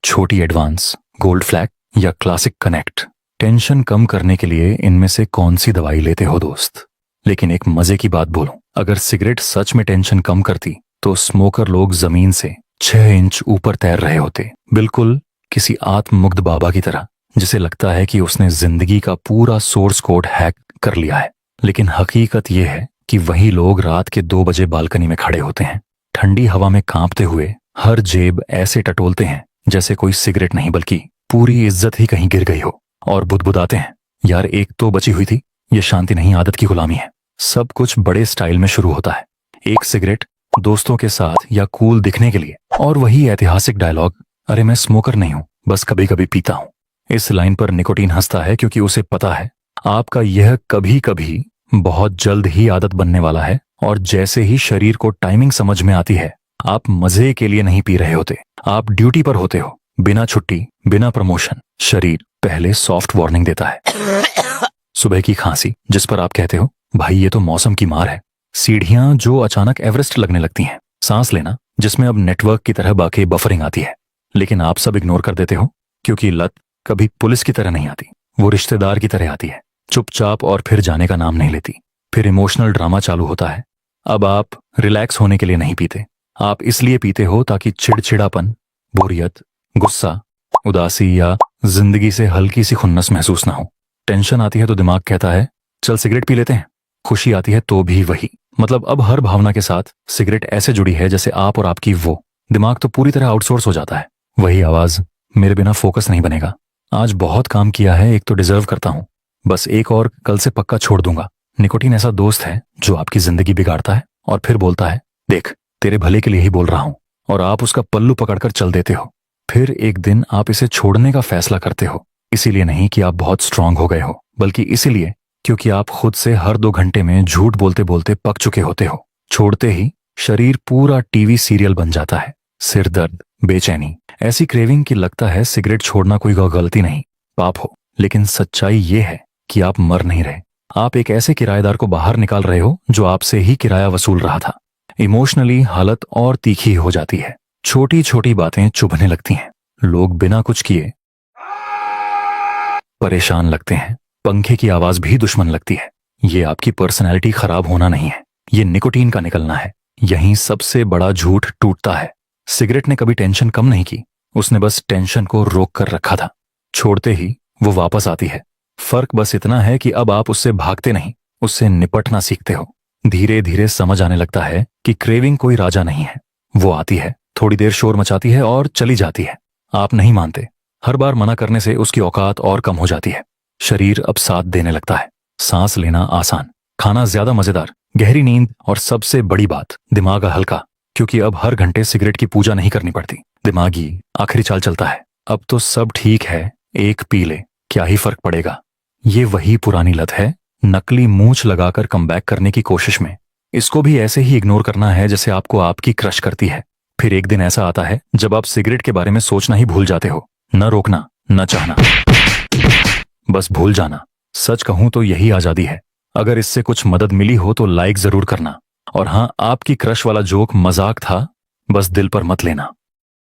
छोटी advance, gold flag या classic connect, tension कम करने के लिए इनमें से कौन सी दवाई लेते हो दोस्त? लेकिन एक मजे की बात बोलूं, अगर सिगरेट सच में टेंशन कम करती तो स्मोकर लोग जमीन से 6 इंच ऊपर तैर रहे होते, बिल्कुल किसी आत्ममुग्ध बाबा की तरह, जिसे लगता है कि उसने जिंदगी का पूरा सोर्स कोड हैक कर लिया है। लेकिन हकीकत यह है कि वही लोग रात के 2 बजे बालकनी में खड़े होते हैं, ठंडी हवा में कांपते हुए, हर जेब ऐसे टटोलते हैं जैसे कोई सिगरेट नहीं बल्कि पूरी इज्जत ही कहीं गिर गई हो, और बुदबुदाते हैं, यार एक तो बची हुई थी, ये शांति नहीं आदत की गुलामी है। सब कुछ बड़े स्टाइल में शुरू होता है, एक सिगरेट, दोस्तों के साथ या कूल दिखने के लिए, और वही ऐतिहासिक डायलॉग, अरे मैं स्मोकर नहीं हूं, बस कभी कभी पीता हूं। इस लाइन पर निकोटीन हंसता है क्योंकि उसे पता है आपका यह कभी कभी बहुत जल्द ही आदत बनने वाला है, और जैसे ही शरीर को टाइमिंग समझ में आती है, आप मजे के लिए नहीं पी रहे होते, आप ड्यूटी पर होते हो, बिना छुट्टी, बिना प्रमोशन। शरीर पहले सॉफ्ट वार्निंग देता है। सुबह की खांसी, जिस पर आप कहते हो भाई ये तो मौसम की मार है। सीढ़ियां जो अचानक एवरेस्ट लगने लगती हैं। सांस लेना, जिसमें अब नेटवर्क की तरह बाकी बफरिंग आती है, लेकिन आप सब इग्नोर कर देते हो क्योंकि लत कभी पुलिस की तरह नहीं आती, वो रिश्तेदार की तरह आती है, चुपचाप, और फिर जाने का नाम नहीं लेती। फिर इमोशनल ड्रामा चालू होता है। अब आप रिलैक्स होने के लिए नहीं पीते, आप इसलिए पीते हो ताकि चिड़चिड़ापन, बोरियत, गुस्सा, उदासी या जिंदगी से हल्की सी खुन्नस महसूस ना हो। टेंशन आती है तो दिमाग कहता है चल सिगरेट पी लेते हैं, खुशी आती है तो भी वही। मतलब अब हर भावना के साथ सिगरेट ऐसे जुड़ी है जैसे आप और आपकी वो। दिमाग तो पूरी तरह आउटसोर्स हो जाता है। वही आवाज, मेरे बिना फोकस नहीं बनेगा, आज बहुत काम किया है, एक तो डिजर्व करता हूं, बस एक और, कल से पक्का छोड़ दूंगा। निकोटीन ऐसा दोस्त है जो आपकी जिंदगी बिगाड़ता है और फिर बोलता है देख तेरे भले के लिए ही बोल रहा हूं, और आप उसका पल्लू पकड़कर चल देते हो। फिर एक दिन आप इसे छोड़ने का फैसला करते हो, इसीलिए नहीं कि आप बहुत स्ट्रांग हो गए हो, बल्कि इसीलिए क्योंकि आप खुद से हर 2 घंटे में झूठ बोलते बोलते पक चुके होते हो। छोड़ते ही शरीर पूरा टीवी सीरियल बन जाता है। सिर दर्द, बेचैनी, ऐसी क्रेविंग की लगता है सिगरेट छोड़ना कोई गलती नहीं, पाप हो। लेकिन सच्चाई ये है कि आप मर नहीं रहे, आप एक ऐसे किराएदार को बाहर निकाल रहे हो जो आपसे ही किराया वसूल रहा था। इमोशनली हालत और तीखी हो जाती है, छोटी छोटी बातें चुभने लगती हैं, लोग बिना कुछ किए परेशान लगते हैं, पंखे की आवाज भी दुश्मन लगती है। ये आपकी पर्सनैलिटी खराब होना नहीं है, ये निकोटीन का निकलना है। यहीं सबसे बड़ा झूठ टूटता है। सिगरेट ने कभी टेंशन कम नहीं की, उसने बस टेंशन को रोक कर रखा था। छोड़ते ही वो वापस आती है। फर्क बस इतना है कि अब आप उससे भागते नहीं, उससे निपटना सीखते हो। धीरे धीरे समझ आने लगता है कि क्रेविंग कोई राजा नहीं है, वो आती है, थोड़ी देर शोर मचाती है और चली जाती है। आप नहीं मानते, हर बार मना करने से उसकी औकात और कम हो जाती है। शरीर अब साथ देने लगता है, सांस लेना आसान, खाना ज्यादा मजेदार, गहरी नींद, और सबसे बड़ी बात, दिमाग हल्का, क्योंकि अब हर घंटे सिगरेट की पूजा नहीं करनी पड़ती। दिमागी आखिरी चाल चलता है, अब तो सब ठीक है, एक पी ले, क्या ही फर्क पड़ेगा। ये वही पुरानी लत है, नकली मूंछ लगाकर कमबैक करने की कोशिश में। इसको भी ऐसे ही इग्नोर करना है जैसे आपको आपकी क्रश करती है। फिर एक दिन ऐसा आता है जब आप सिगरेट के बारे में सोचना ही भूल जाते हो, न रोकना, न चाहना, बस भूल जाना। सच कहूं तो यही आजादी है। अगर इससे कुछ मदद मिली हो तो लाइक जरूर करना, और हाँ, आपकी क्रश वाला जोक मजाक था, बस दिल पर मत लेना।